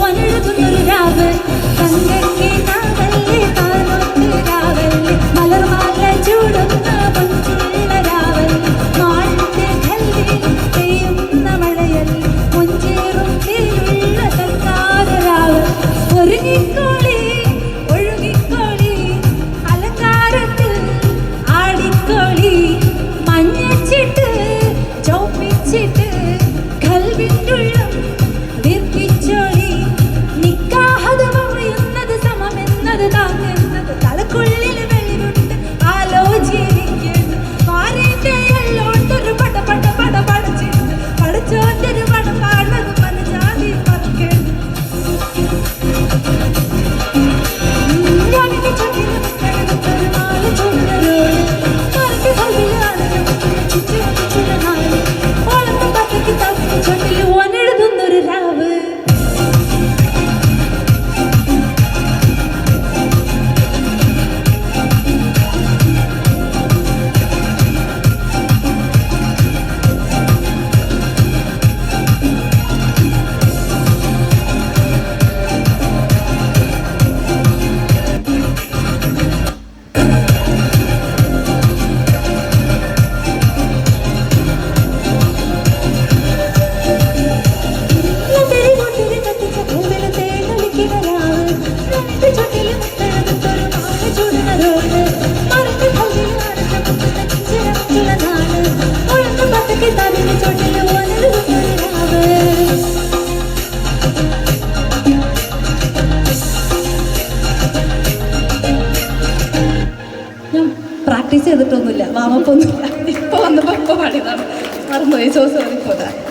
ഒഴുകുന്നൊരു രാവ് തങ്കയ്ക്ക് കാവല്ലേ താനൊത്ത് രാവല്ലേ മലർമാല ചൂടുന്ന പൊഞ്ചുള്ള രാവല്ലേ മാളിന്റെ കല്ലിൽ പെയ്യുന്ന മഴയല്ലേ മുഞ്ചേറും തേനുള്ള സൽക്കാര രാവ് ഒരുങ്ങിക്കോളി ഒഴുകിക്കോളി അലങ്കാരത്തിൽ ആടിക്കോളി മഞ്ഞച്ചിട്ട് ചോപ്പിച്ചിട്ട് കൽവിനുള്ളം വീർപ്പിച്ചോളി നിക്കാഹത് പറയുന്നത് സമമെന്നത് താങ്ങുന്നത് തലക്കുള്ളിൽ വെളിവുണ്ട് ആലോചിക്കുന്നത് മാറിന്റെ എല്ലോണ്ടൊരു പട പട പട പടച്ചിട്ട് പടച്ചോണ്ടൊരു പടം പാടുന്നത് മനജാതി മറക്കേണ്ട ഒന്നെഴുതുന്നൊരു രാവ് പ്രാക്ടീസ് ചെയ്തിട്ടൊന്നുമില്ല വാമപ്പൊന്നുമില്ല ഇപ്പൊ വന്നപ്പോ ഇപ്പൊ പാടിയതാണ് മറന്നുപോയി സോറി ഫോർ ദാറ്റ്